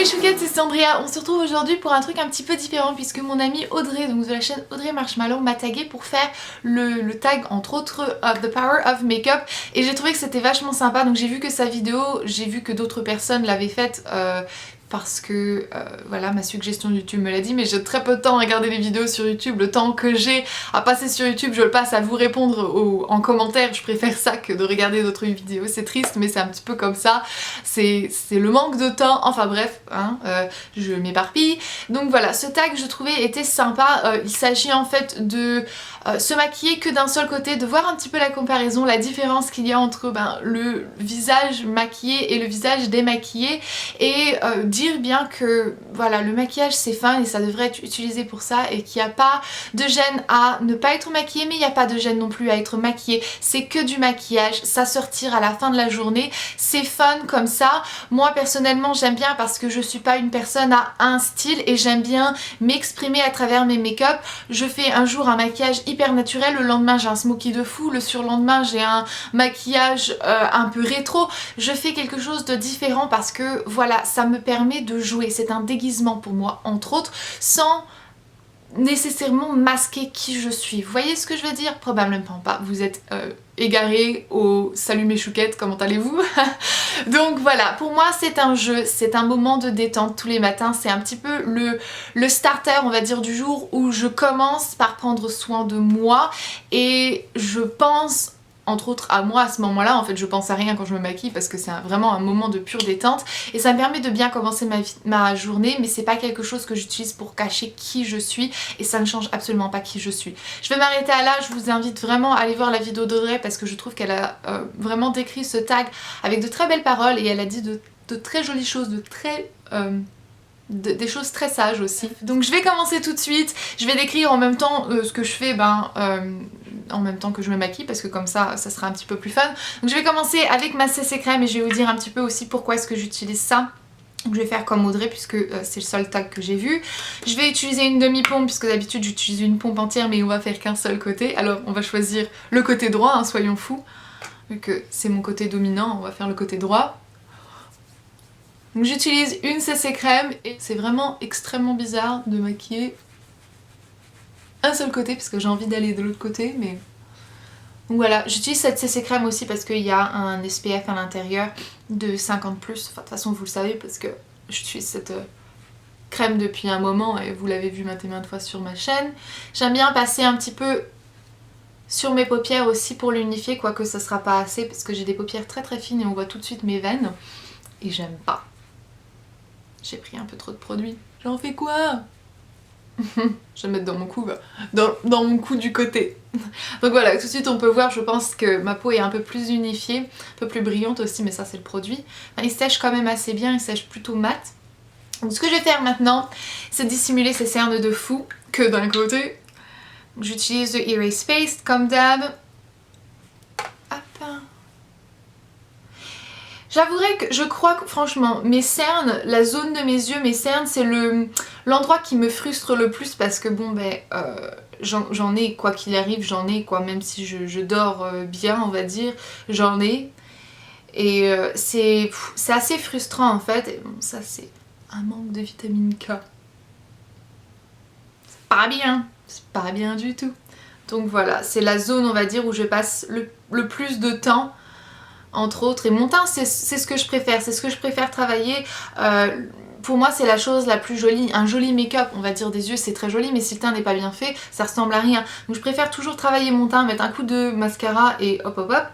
chouquettes, c'est Sandria. On se retrouve aujourd'hui pour un truc un petit peu différent puisque mon amie Audrey, donc de la chaîne Audrey Marshmallow, m'a tagué pour faire le tag entre autres The Power of Makeup et j'ai trouvé que c'était vachement sympa. Donc j'ai vu que sa vidéo, j'ai vu que d'autres personnes l'avaient faite parce que voilà, ma suggestion YouTube me l'a dit, mais j'ai très peu de temps à regarder les vidéos sur YouTube. Le temps que j'ai à passer sur YouTube, je le passe à vous répondre en commentaire. Je préfère ça que de regarder d'autres vidéos. C'est triste, mais c'est un petit peu comme ça. C'est le manque de temps. Enfin bref, hein, je m'éparpille. Donc voilà, ce tag, je trouvais, était sympa. Il s'agit en fait de se maquiller que d'un seul côté, de voir un petit peu la comparaison, la différence qu'il y a entre le visage maquillé et le visage démaquillé, et dire bien que voilà, le maquillage c'est fin et ça devrait être utilisé pour ça, et qu'il n'y a pas de gêne à ne pas être maquillé, mais il n'y a pas de gêne non plus à être maquillé. C'est que du maquillage, ça se retire à la fin de la journée, c'est fun comme ça. Moi personnellement j'aime bien parce que je suis pas une personne à un style et j'aime bien m'exprimer à travers mes make-up. Je fais un jour un maquillage hyper naturel, le lendemain j'ai un smoky de fou, le surlendemain j'ai un maquillage un peu rétro. Je fais quelque chose de différent parce que voilà, ça me permet de jouer. C'est un déguisement pour moi entre autres, sans nécessairement masquer qui je suis. Vous voyez ce que je veux dire? Probablement pas. Vous êtes égarés au salut mes chouquettes, comment allez-vous? Donc voilà, pour moi c'est un jeu, c'est un moment de détente tous les matins, c'est un petit peu le starter on va dire du jour où je commence par prendre soin de moi, et je pense entre autres à moi à ce moment-là. En fait je pense à rien quand je me maquille parce que c'est vraiment un moment de pure détente et ça me permet de bien commencer ma journée, mais c'est pas quelque chose que j'utilise pour cacher qui je suis et ça ne change absolument pas qui je suis. Je vais m'arrêter à là, je vous invite vraiment à aller voir la vidéo d'Audrey parce que je trouve qu'elle a vraiment décrit ce tag avec de très belles paroles et elle a dit de très jolies choses, des choses très sages aussi. Donc je vais commencer tout de suite, je vais décrire en même temps ce que je fais en même temps que je me maquille parce que comme ça sera un petit peu plus fun. Donc je vais commencer avec ma CC crème et je vais vous dire un petit peu aussi pourquoi est-ce que j'utilise ça. Donc je vais faire comme Audrey puisque c'est le seul tag que j'ai vu. Je vais utiliser une demi-pompe puisque d'habitude j'utilise une pompe entière mais on va faire qu'un seul côté. Alors on va choisir le côté droit, hein, soyons fous. Vu que c'est mon côté dominant, on va faire le côté droit. Donc j'utilise une CC crème et c'est vraiment extrêmement bizarre de maquiller un seul côté parce que j'ai envie d'aller de l'autre côté, mais... Donc voilà, j'utilise cette CC crème aussi parce qu'il y a un SPF à l'intérieur de 50+, enfin de toute façon vous le savez parce que j'utilise cette crème depuis un moment et vous l'avez vu maintes et maintes fois sur ma chaîne. J'aime bien passer un petit peu sur mes paupières aussi pour l'unifier, quoique ça sera pas assez parce que j'ai des paupières très très fines et on voit tout de suite mes veines et j'aime pas. J'ai pris un peu trop de produit. J'en fais quoi? Je vais mettre dans mon cou, dans mon cou du côté. Donc voilà, tout de suite on peut voir, je pense que ma peau est un peu plus unifiée, un peu plus brillante aussi, mais ça c'est le produit. Enfin, il sèche quand même assez bien, il sèche plutôt mat. Donc ce que je vais faire maintenant, c'est dissimuler ces cernes de fou que d'un côté. J'utilise le Erase Paste comme d'hab. J'avouerai que je crois que franchement mes cernes, la zone de mes yeux, mes cernes c'est l'endroit qui me frustre le plus parce que bon j'en ai quoi qu'il arrive, j'en ai quoi, même si je dors bien on va dire, j'en ai. Et c'est assez frustrant en fait, et bon ça c'est un manque de vitamine K. C'est pas bien du tout. Donc voilà, c'est la zone on va dire où je passe le plus de temps. Entre autres, et mon teint c'est ce que je préfère, c'est ce que je préfère travailler. Pour moi c'est la chose la plus jolie, un joli make-up on va dire des yeux c'est très joli, mais si le teint n'est pas bien fait ça ressemble à rien. Donc je préfère toujours travailler mon teint, mettre un coup de mascara et hop hop hop,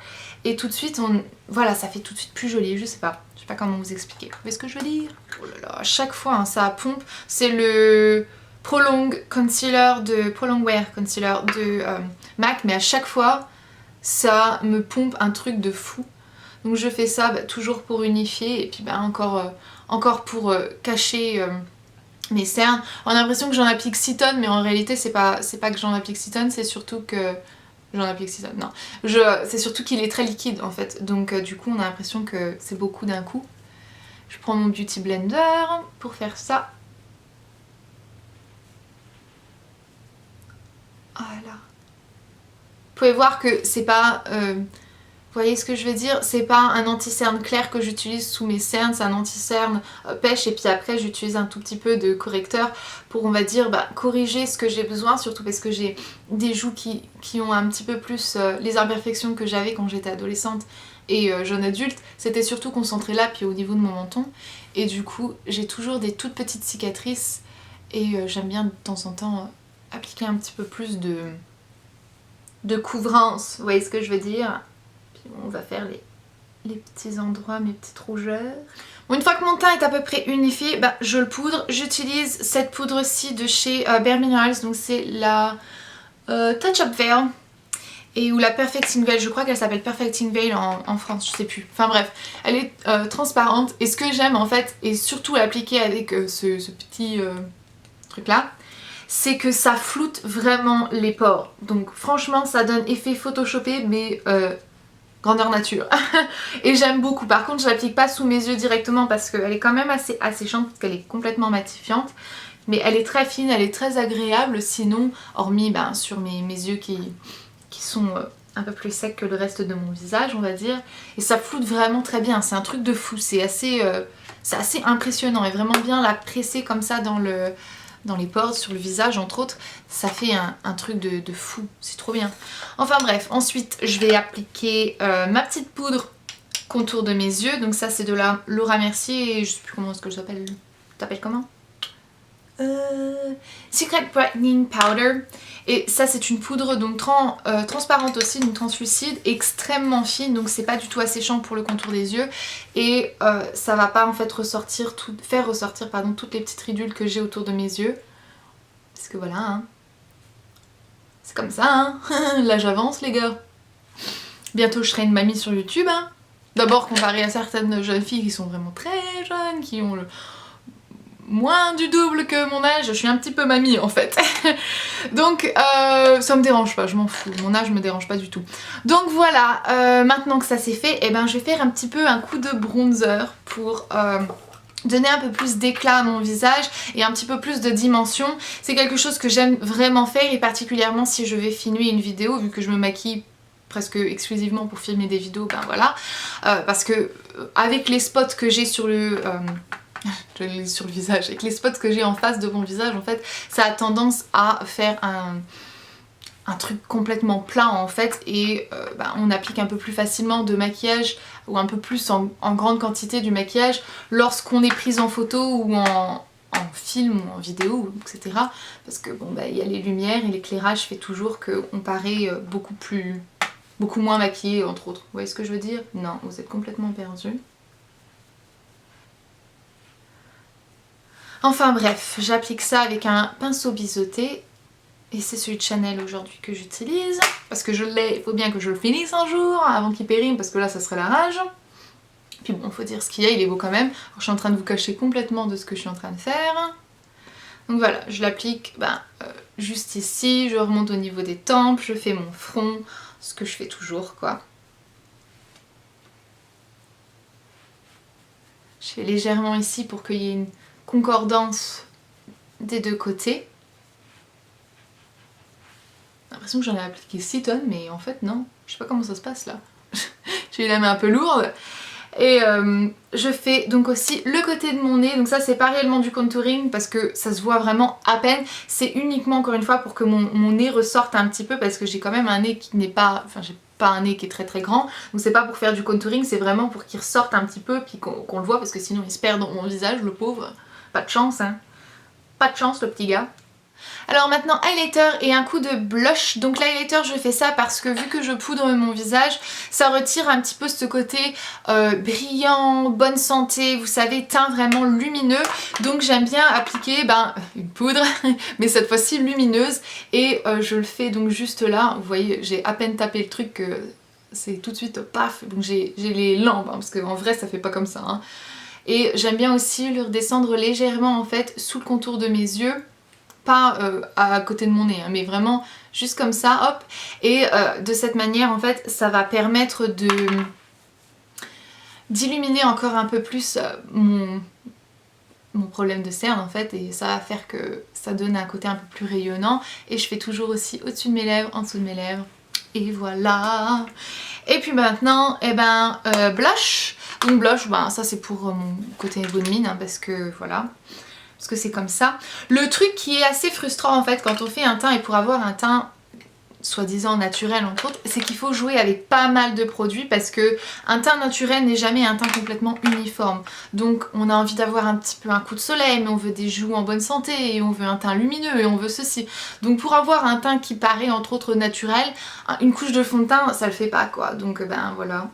et tout de suite voilà, ça fait tout de suite plus joli. Je sais pas comment vous expliquer, vous voyez ce que je veux dire? Oh là là, à chaque fois hein, ça pompe. C'est le Prolong Concealer Prolong Wear Concealer de MAC, mais à chaque fois ça me pompe un truc de fou. Donc je fais ça toujours pour unifier et puis encore pour cacher mes cernes. On a l'impression que j'en applique 6 tonnes, mais en réalité c'est pas que j'en applique 6 tonnes, c'est surtout que... J'en applique 6 tonnes, non. C'est surtout qu'il est très liquide en fait, donc du coup on a l'impression que c'est beaucoup d'un coup. Je prends mon Beauty Blender pour faire ça. Voilà. Vous pouvez voir que c'est pas... Vous voyez ce que je veux dire? C'est pas un anti-cerne clair que j'utilise sous mes cernes, c'est un anti-cerne pêche et puis après j'utilise un tout petit peu de correcteur pour on va dire corriger ce que j'ai besoin, surtout parce que j'ai des joues qui ont un petit peu plus les imperfections que j'avais quand j'étais adolescente et jeune adulte. C'était surtout concentré là puis au niveau de mon menton et du coup j'ai toujours des toutes petites cicatrices et j'aime bien de temps en temps appliquer un petit peu plus de couvrance, vous voyez ce que je veux dire? On va faire les petits endroits, mes petites rougeurs. Bon, une fois que mon teint est à peu près unifié, je le poudre. J'utilise cette poudre-ci de chez Bare Minerals, donc c'est la Touch Up Veil. Ou la Perfecting Veil, je crois qu'elle s'appelle Perfecting Veil en France, je sais plus. Enfin bref, elle est transparente. Et ce que j'aime en fait, et surtout l'appliquer avec ce petit truc là, c'est que ça floute vraiment les pores. Donc franchement ça donne effet photoshopé mais grandeur nature. Et j'aime beaucoup. Par contre je l'applique pas sous mes yeux directement parce qu'elle est quand même assez asséchante parce qu'elle est complètement matifiante. Mais elle est très fine, elle est très agréable sinon, hormis sur mes yeux qui sont un peu plus secs que le reste de mon visage on va dire. Et ça floute vraiment très bien, c'est un truc de fou, c'est assez impressionnant et vraiment bien la presser comme ça dans les pores, sur le visage entre autres, ça fait un truc de fou, c'est trop bien. Enfin bref, ensuite je vais appliquer ma petite poudre contour de mes yeux, donc ça c'est de la Laura Mercier, et je sais plus comment est-ce que je t'appelle. T'appelles comment? Secret Brightening Powder, et ça c'est une poudre donc transparente aussi, donc translucide, extrêmement fine, donc c'est pas du tout asséchant pour le contour des yeux et ça va pas en fait faire ressortir toutes les petites ridules que j'ai autour de mes yeux, parce que voilà hein. C'est comme ça hein. Là j'avance les gars, bientôt je serai une mamie sur YouTube hein. D'abord comparé à certaines jeunes filles qui sont vraiment très jeunes, qui ont moins du double que mon âge, je suis un petit peu mamie en fait. Donc ça me dérange pas, je m'en fous, mon âge me dérange pas du tout. Donc voilà, maintenant que ça c'est fait, je vais faire un petit peu un coup de bronzer pour donner un peu plus d'éclat à mon visage et un petit peu plus de dimension. C'est quelque chose que j'aime vraiment faire et particulièrement si je vais filmer une vidéo, vu que je me maquille presque exclusivement pour filmer des vidéos, voilà. Parce que avec les spots que j'ai sur le visage, avec les spots que j'ai en face de mon visage en fait, ça a tendance à faire un truc complètement plat en fait et on applique un peu plus facilement de maquillage ou un peu plus en grande quantité du maquillage lorsqu'on est prise en photo ou en film ou en vidéo etc. Parce que il y a les lumières et l'éclairage fait toujours qu'on paraît beaucoup moins maquillée entre autres. Vous voyez ce que je veux dire? Non, vous êtes complètement perdu. Enfin bref, j'applique ça avec un pinceau biseauté et c'est celui de Chanel aujourd'hui que j'utilise parce que je l'ai, il faut bien que je le finisse un jour avant qu'il périme parce que là ça serait la rage. Puis bon, faut dire ce qu'il y a, il est beau quand même. Alors, je suis en train de vous cacher complètement de ce que je suis en train de faire. Donc voilà, je l'applique juste ici, je remonte au niveau des tempes, je fais mon front, ce que je fais toujours quoi. Je fais légèrement ici pour qu'il y ait une concordance des deux côtés. J'ai l'impression que j'en ai appliqué 6 tonnes mais en fait non, je sais pas comment ça se passe là. J'ai eu la main un peu lourde. Et je fais donc aussi le côté de mon nez, donc ça c'est pas réellement du contouring parce que ça se voit vraiment à peine, c'est uniquement encore une fois pour que mon nez ressorte un petit peu parce que j'ai quand même un nez qui n'est pas, enfin j'ai pas un nez qui est très très grand, donc c'est pas pour faire du contouring, c'est vraiment pour qu'il ressorte un petit peu puis qu'on le voit parce que sinon il se perd dans mon visage le pauvre, pas de chance hein, pas de chance le petit gars. Alors maintenant highlighter et un coup de blush. Donc l'highlighter je fais ça parce que vu que je poudre mon visage, ça retire un petit peu ce côté brillant, bonne santé, vous savez, teint vraiment lumineux. Donc j'aime bien appliquer une poudre, mais cette fois-ci lumineuse. Et je le fais donc juste là, vous voyez j'ai à peine tapé le truc que c'est tout de suite paf. Donc j'ai les lampes parce qu'en vrai ça fait pas comme ça hein. Et j'aime bien aussi le redescendre légèrement en fait sous le contour de mes yeux. Pas à côté de mon nez, hein, mais vraiment juste comme ça, hop. Et de cette manière, en fait, ça va permettre d'illuminer encore un peu plus mon problème de cerne, en fait. Et ça va faire que ça donne un côté un peu plus rayonnant. Et je fais toujours aussi au-dessus de mes lèvres, en dessous de mes lèvres. Et voilà. Et puis maintenant, eh ben, blush. Donc blush, ben, ça c'est pour mon côté bonne mine, hein, parce que voilà. Parce que c'est comme ça. Le truc qui est assez frustrant en fait quand on fait un teint, et pour avoir un teint soi-disant naturel entre autres, c'est qu'il faut jouer avec pas mal de produits parce que un teint naturel n'est jamais un teint complètement uniforme. Donc on a envie d'avoir un petit peu un coup de soleil, mais on veut des joues en bonne santé, et on veut un teint lumineux, et on veut ceci. Donc pour avoir un teint qui paraît entre autres naturel, une couche de fond de teint ça le fait pas quoi. Donc ben voilà.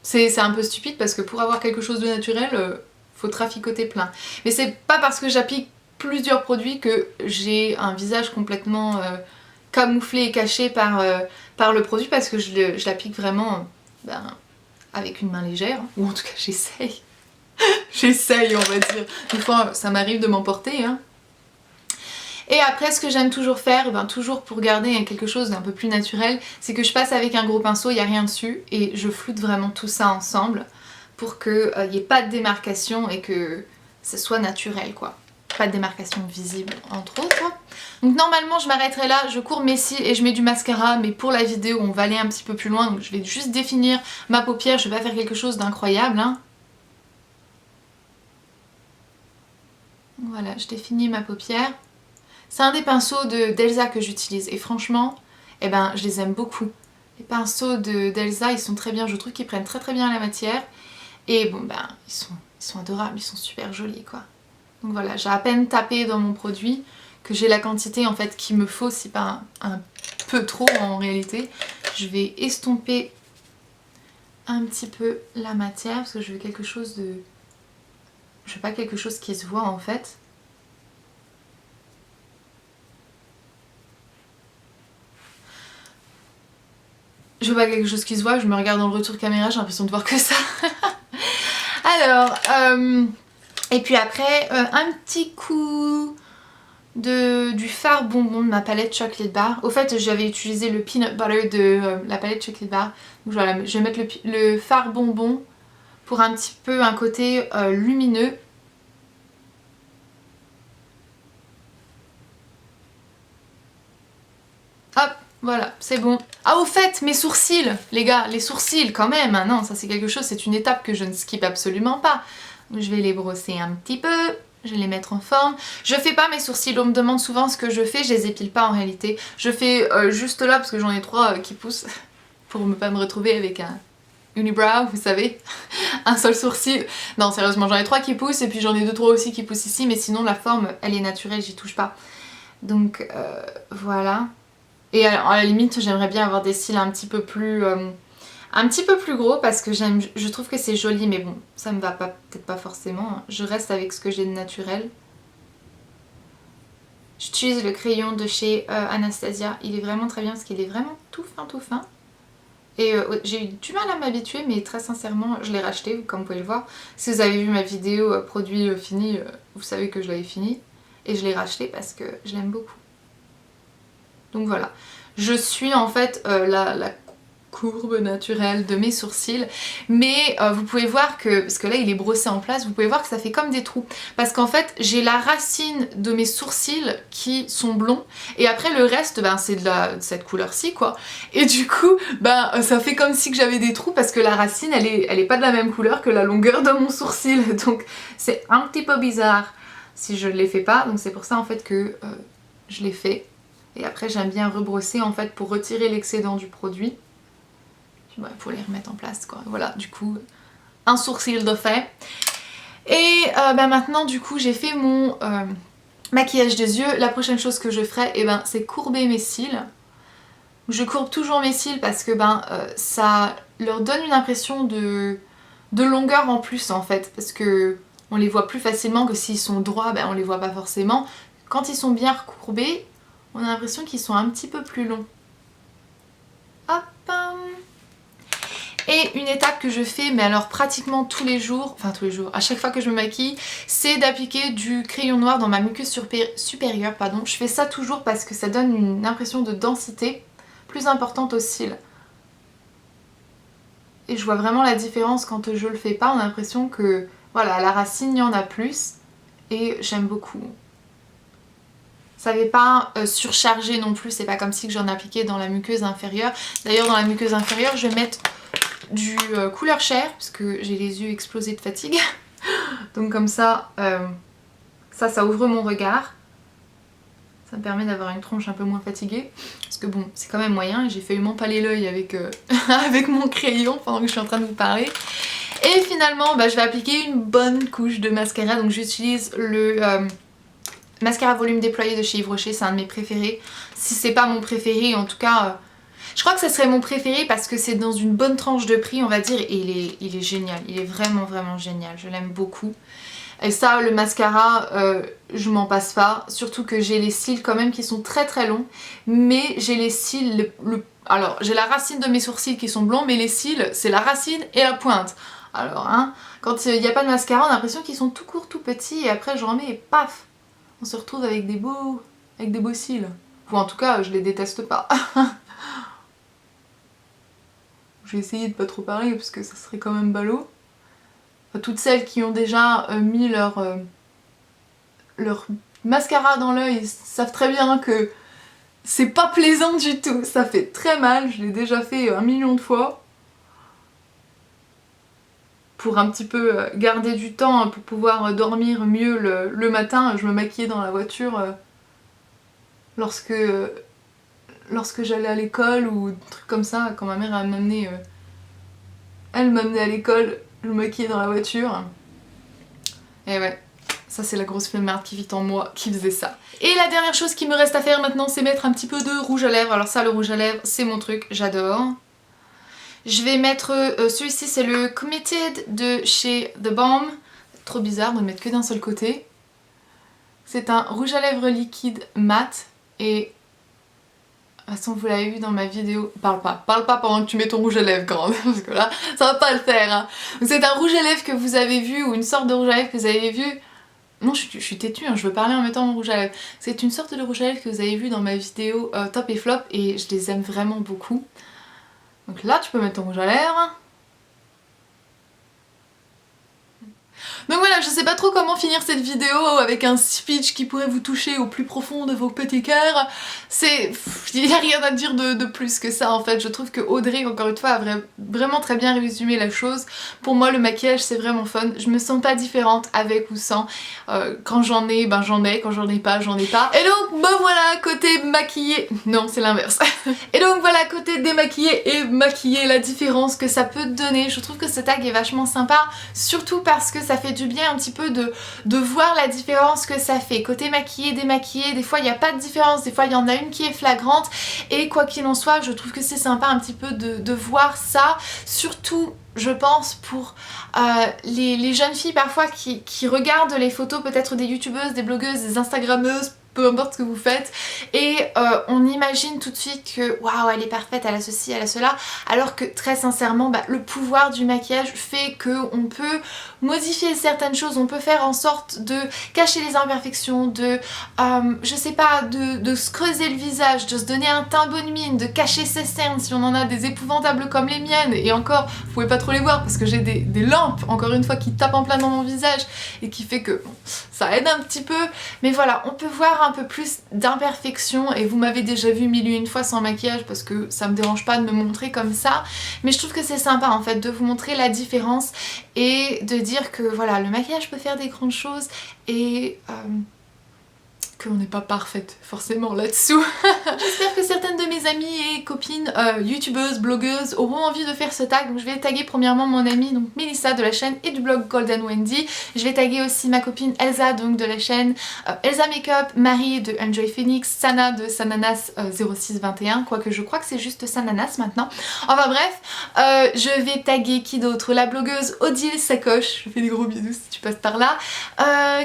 C'est un peu stupide parce que pour avoir quelque chose de naturel, faut traficoter plein. Mais c'est pas parce que j'applique plusieurs produits que j'ai un visage complètement camouflé et caché par le produit, parce que je l'applique vraiment avec une main légère, ou en tout cas j'essaye. J'essaye on va dire. Des fois ça m'arrive de m'emporter. Hein. Et après ce que j'aime toujours faire, toujours pour garder quelque chose d'un peu plus naturel, c'est que je passe avec un gros pinceau, il n'y a rien dessus, et je floute vraiment tout ça ensemble pour qu'il n'y ait pas de démarcation et que ce soit naturel quoi. Pas de démarcation visible entre autres. Donc normalement je m'arrêterai là, je courbe mes cils et je mets du mascara, mais pour la vidéo on va aller un petit peu plus loin, donc je vais juste définir ma paupière, je vais pas faire quelque chose d'incroyable. Hein. Voilà, je définis ma paupière. C'est un des pinceaux d'Elsa que j'utilise et franchement, eh ben, je les aime beaucoup. Les pinceaux d'Elsa, ils sont très bien, je trouve qu'ils prennent très bien la matière. Et bon ben, ils sont adorables, ils sont super jolis quoi. Donc voilà, j'ai à peine tapé dans mon produit que j'ai la quantité en fait qu'il me faut, si pas un peu trop en réalité. Je vais estomper un petit peu la matière parce que je veux quelque chose de... Je veux pas quelque chose qui se voit en fait. Je veux pas quelque chose qui se voit, je me regarde dans le retour caméra, j'ai l'impression de voir que ça. Alors, et puis après, un petit coup du fard bonbon de ma palette Chocolate Bar. Au fait, j'avais utilisé le peanut butter de la palette Chocolate Bar. Donc voilà, je vais mettre le fard bonbon pour un petit peu un côté lumineux. Hop, voilà, c'est bon. Ah au fait, mes sourcils, les gars, les sourcils quand même. Non, ça c'est quelque chose, c'est une étape que je ne skip absolument pas. Donc, je vais les brosser un petit peu. Je vais les mettre en forme. Je fais pas mes sourcils, on me demande souvent ce que je fais, je les épile pas en réalité. Je fais juste là parce que j'en ai 3 qui poussent pour ne pas me retrouver avec un unibrow, vous savez, un seul sourcil. Non sérieusement, j'en ai 3 qui poussent et puis j'en ai 2-3 aussi qui poussent ici, mais sinon la forme elle est naturelle, j'y touche pas. Donc voilà. Et à la limite j'aimerais bien avoir des cils un petit peu plus gros parce que je trouve que c'est joli, mais bon, ça me va pas, peut-être pas forcément. Je reste avec ce que j'ai de naturel. J'utilise le crayon de chez Anastasia, il est vraiment très bien parce qu'il est vraiment tout fin. Et j'ai eu du mal à m'habituer, mais très sincèrement, je l'ai racheté, comme vous pouvez le voir. Si vous avez vu ma vidéo produit fini, vous savez que je l'avais fini. Et je l'ai racheté parce que je l'aime beaucoup. Donc voilà. Je suis en fait la courbe naturelle de mes sourcils, mais vous pouvez voir que, parce que là il est brossé en place, vous pouvez voir que ça fait comme des trous, parce qu'en fait j'ai la racine de mes sourcils qui sont blonds, et après le reste c'est de cette couleur-ci quoi, et du coup ça fait comme si que j'avais des trous, parce que la racine elle est pas de la même couleur que la longueur de mon sourcil, donc c'est un petit peu bizarre si je ne les fais pas, donc c'est pour ça en fait que je les fais, et après j'aime bien rebrosser en fait pour retirer l'excédent du produit. Ouais, pour les remettre en place quoi. Voilà, du coup, un sourcil de fait. Et maintenant du coup j'ai fait mon maquillage des yeux. La prochaine chose que je ferai, c'est courber mes cils. Je courbe toujours mes cils parce que ça leur donne une impression de longueur en plus en fait. Parce que on les voit plus facilement que s'ils sont droits, on les voit pas forcément. Quand ils sont bien recourbés, on a l'impression qu'ils sont un petit peu plus longs. Hop. Et une étape que je fais, mais alors pratiquement tous les jours, à chaque fois que je me maquille, c'est d'appliquer du crayon noir dans ma muqueuse supérieure. Je fais ça toujours parce que ça donne une impression de densité plus importante aux cils. Et je vois vraiment la différence quand je le fais pas, on a l'impression que voilà, à la racine il y en a plus et j'aime beaucoup. Ça n'avait pas surchargé non plus, c'est pas comme si j'en appliquais dans la muqueuse inférieure. D'ailleurs dans la muqueuse inférieure je vais mettre du couleur chair parce que j'ai les yeux explosés de fatigue. Donc comme ça, ça ouvre mon regard. Ça me permet d'avoir une tronche un peu moins fatiguée. Parce que bon, c'est quand même moyen et j'ai failli m'empaler l'œil avec, avec mon crayon pendant que je suis en train de vous parler. Et finalement, bah, je vais appliquer une bonne couche de mascara. Donc j'utilise le mascara volume déployé de chez Yves Rocher, c'est un de mes préférés. Si c'est pas mon préféré, en tout cas, je crois que ça serait mon préféré parce que c'est dans une bonne tranche de prix, on va dire. Et il est génial, il est vraiment génial, je l'aime beaucoup. Et ça, le mascara, je m'en passe pas. Surtout que j'ai les cils quand même qui sont très longs. Mais j'ai les cils... Alors, j'ai la racine de mes sourcils qui sont blonds, mais les cils, c'est la racine et la pointe. Alors, hein, quand il n'y a pas de mascara, on a l'impression qu'ils sont tout courts, tout petits. Et après, je remets et paf, on se retrouve avec des beaux cils. Ou en tout cas, je les déteste pas. Je vais essayer de pas trop parler parce que ça serait quand même ballot. Toutes celles qui ont déjà mis leur mascara dans l'œil savent très bien que c'est pas plaisant du tout, ça fait très mal, je l'ai déjà fait 1 million de fois. Pour un petit peu garder du temps pour pouvoir dormir mieux le matin, je me maquillais dans la voiture lorsque j'allais à l'école ou des trucs comme ça, quand ma mère m'amenait elle m'amenait à l'école, je me maquillais dans la voiture. Et ouais, ça c'est la grosse flemmarde qui vit en moi qui faisait ça. Et la dernière chose qui me reste à faire maintenant, c'est mettre un petit peu de rouge à lèvres. Alors ça, le rouge à lèvres, c'est mon truc, j'adore. Je vais mettre, celui-ci c'est le Committed de chez The Balm. Trop bizarre de le mettre que d'un seul côté. C'est un rouge à lèvres liquide mat et... De toute façon, vous l'avez vu dans ma vidéo. Parle pas pendant que tu mets ton rouge à lèvres, grande, parce que là, ça va pas le faire. Hein. C'est un rouge à lèvres que vous avez vu, ou une sorte de rouge à lèvres que vous avez vu. Non, je suis têtue, hein, je veux parler en mettant mon rouge à lèvres. C'est une sorte de rouge à lèvres que vous avez vu dans ma vidéo top et flop, et je les aime vraiment beaucoup. Donc là, tu peux mettre ton rouge à lèvres. Donc voilà, je sais pas trop comment finir cette vidéo avec un speech qui pourrait vous toucher au plus profond de vos petits cœurs. Il n'y a rien à dire de plus que ça en fait. Je trouve que Audrey, encore une fois, a vraiment très bien résumé la chose. Pour moi, le maquillage, c'est vraiment fun. Je me sens pas différente avec ou sans. Quand j'en ai, ben j'en ai. Quand j'en ai pas, j'en ai pas. Et donc, ben voilà, côté maquillé... Non, c'est l'inverse. Et donc voilà, côté démaquillé et maquillé, la différence que ça peut donner. Je trouve que ce tag est vachement sympa. Surtout parce que ça fait du bien un petit peu de voir la différence que ça fait. Côté maquillé, démaquillé, des fois il n'y a pas de différence, des fois il y en a une qui est flagrante et quoi qu'il en soit, je trouve que c'est sympa un petit peu de voir ça, surtout je pense pour les jeunes filles parfois qui regardent les photos peut-être des youtubeuses, des blogueuses, des instagrammeuses, peu importe ce que vous faites, et on imagine tout de suite que waouh, elle est parfaite, elle a ceci, elle a cela, alors que très sincèrement le pouvoir du maquillage fait qu'on peut modifier certaines choses, on peut faire en sorte de cacher les imperfections, de je sais pas, de se creuser le visage, de se donner un teint bonne mine, de cacher ses cernes si on en a des épouvantables comme les miennes, et encore vous pouvez pas trop les voir parce que j'ai des lampes encore une fois qui tapent en plein dans mon visage et qui fait que bon, ça aide un petit peu, mais voilà, on peut voir un peu plus d'imperfection et vous m'avez déjà vu 1001 fois sans maquillage parce que ça me dérange pas de me montrer comme ça, mais je trouve que c'est sympa en fait de vous montrer la différence et de dire que voilà, le maquillage peut faire des grandes choses et qu'on n'est pas parfaite forcément là-dessous. J'espère que certaines de mes amies et copines youtubeuses, blogueuses auront envie de faire ce tag. Donc je vais taguer premièrement mon amie donc Mélissa de la chaîne et du blog Golden Wendy. Je vais taguer aussi ma copine Elsa donc de la chaîne Elsa Makeup, Marie de Enjoy Phoenix, Sana de Sananas 0621, quoique je crois que c'est juste Sananas maintenant. Enfin bref, je vais taguer qui d'autre? La blogueuse Odile Sacoche, je fais des gros bisous si tu passes par là.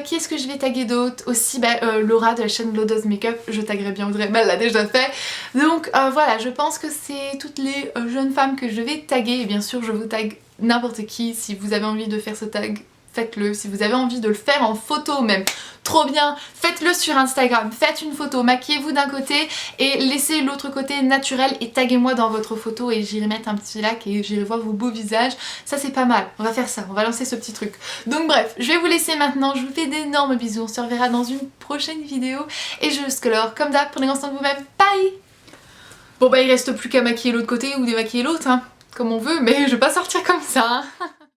Qui est-ce que je vais taguer d'autre? Aussi Laura de la chaîne Lodo's Makeup, je taguerai bien Audrey, mais elle l'a déjà fait. Donc voilà, je pense que c'est toutes les jeunes femmes que je vais taguer et bien sûr je vous tag n'importe qui si vous avez envie de faire ce tag. faites-le. Si vous avez envie de le faire en photo même, trop bien, faites-le sur Instagram, faites une photo, maquillez-vous d'un côté et laissez l'autre côté naturel et taguez-moi dans votre photo et j'irai mettre un petit like et j'irai voir vos beaux visages. Ça c'est pas mal, on va faire ça, on va lancer ce petit truc. Donc bref, je vais vous laisser maintenant, je vous fais d'énormes bisous, on se reverra dans une prochaine vidéo et jusque-là, comme d'hab, prenez grand soin de vous-même, bye. Bon bah il reste plus qu'à maquiller l'autre côté ou démaquiller l'autre, hein, comme on veut, mais je vais pas sortir comme ça, hein.